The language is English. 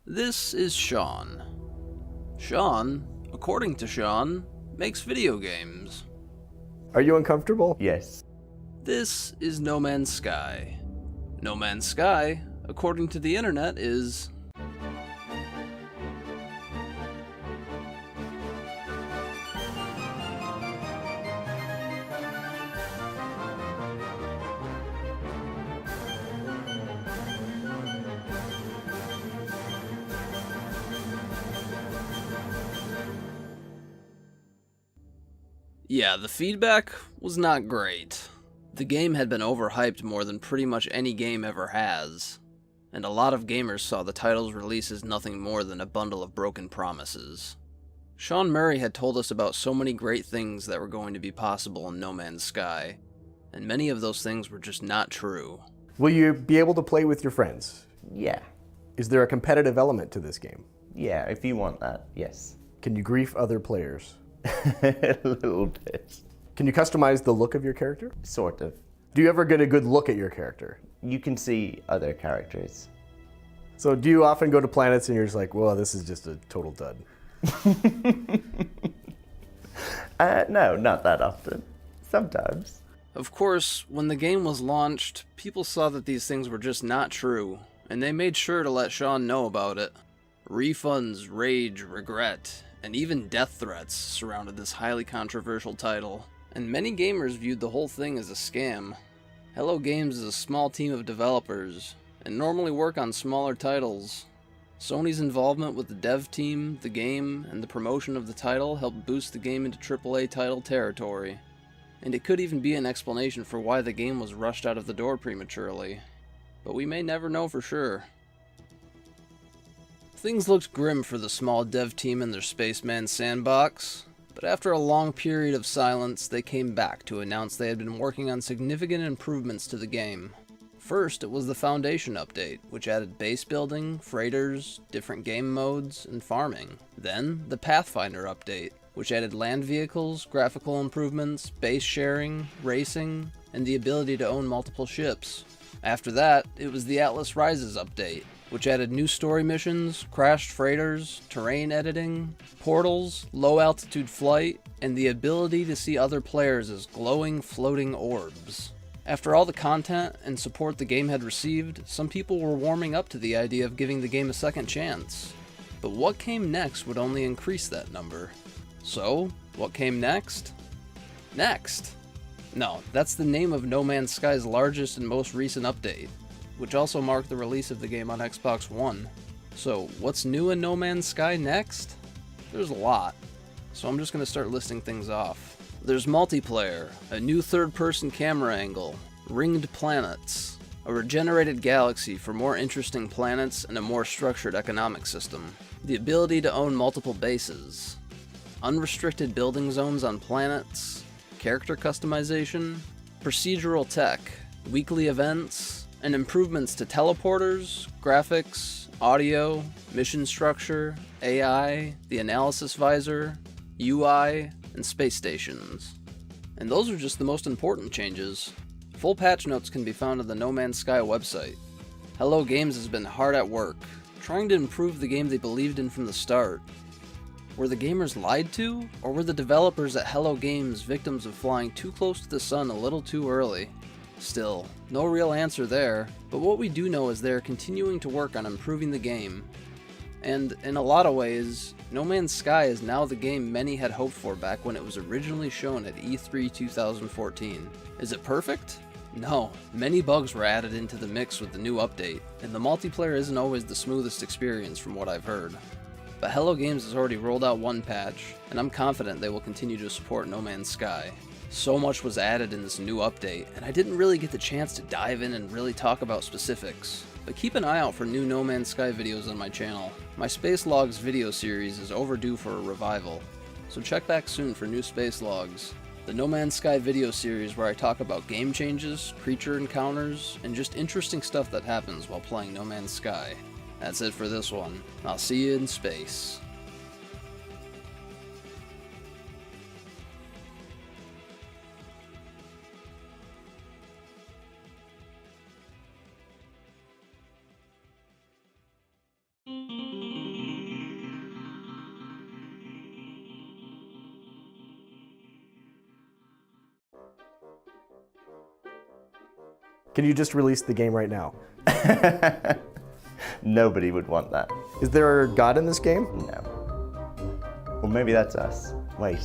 This is Sean. Sean, according to Sean, makes video games. Are you uncomfortable? Yes. This is No Man's Sky. No Man's Sky, according to the internet, is... Yeah, the feedback was not great. The game had been overhyped more than pretty much any game ever has, and a lot of gamers saw the title's release as nothing more than a bundle of broken promises. Sean Murray had told us about so many great things that were going to be possible in No Man's Sky, and many of those things were just not true. Will you be able to play with your friends? Yeah. Is there a competitive element to this game? Yeah, if you want that, yes. Can you grief other players? A little bit. Can you customize the look of your character? Sort of. Do you ever get a good look at your character? You can see other characters. So do you often go to planets and you're just like, well, this is just a total dud? No, not that often. Sometimes. Of course, when the game was launched, people saw that these things were just not true, and they made sure to let Sean know about it. Refunds, rage, regret, and even death threats surrounded this highly controversial title, and many gamers viewed the whole thing as a scam. Hello Games is a small team of developers, and normally work on smaller titles. Sony's involvement with the dev team, the game, and the promotion of the title helped boost the game into AAA title territory, and it could even be an explanation for why the game was rushed out of the door prematurely, but we may never know for sure. Things looked grim for the small dev team in their Spaceman sandbox, but after a long period of silence, they came back to announce they had been working on significant improvements to the game. First, it was the Foundation update, which added base building, freighters, different game modes, and farming. Then, the Pathfinder update, which added land vehicles, graphical improvements, base sharing, racing, and the ability to own multiple ships. After that, it was the Atlas Rises update, which added new story missions, crashed freighters, terrain editing, portals, low-altitude flight, and the ability to see other players as glowing, floating orbs. After all the content and support the game had received, some people were warming up to the idea of giving the game a second chance. But what came next would only increase that number. So, what came next? Next! No, that's the name of No Man's Sky's largest and most recent update, which also marked the release of the game on Xbox One. So, what's new in No Man's Sky next? There's a lot, so I'm just going to start listing things off. There's multiplayer, a new third-person camera angle, ringed planets, a regenerated galaxy for more interesting planets and a more structured economic system, the ability to own multiple bases, unrestricted building zones on planets, character customization, procedural tech, weekly events, and improvements to teleporters, graphics, audio, mission structure, AI, the analysis visor, UI, and space stations. And those are just the most important changes. Full patch notes can be found on the No Man's Sky website. Hello Games has been hard at work, trying to improve the game they believed in from the start. Were the gamers lied to, or were the developers at Hello Games victims of flying too close to the sun a little too early? Still, no real answer there, but what we do know is they are continuing to work on improving the game. And in a lot of ways, No Man's Sky is now the game many had hoped for back when it was originally shown at E3 2014. Is it perfect? No, many bugs were added into the mix with the new update, and the multiplayer isn't always the smoothest experience from what I've heard. But Hello Games has already rolled out one patch, and I'm confident they will continue to support No Man's Sky. So much was added in this new update, and I didn't really get the chance to dive in and really talk about specifics. But keep an eye out for new No Man's Sky videos on my channel. My Space Logs video series is overdue for a revival, so check back soon for new Space Logs. The No Man's Sky video series where I talk about game changes, creature encounters, and just interesting stuff that happens while playing No Man's Sky. That's it for this one. I'll see you in space. Can you just release the game right now? Nobody would want that. Is there a god in this game? No. Well, maybe that's us. Wait.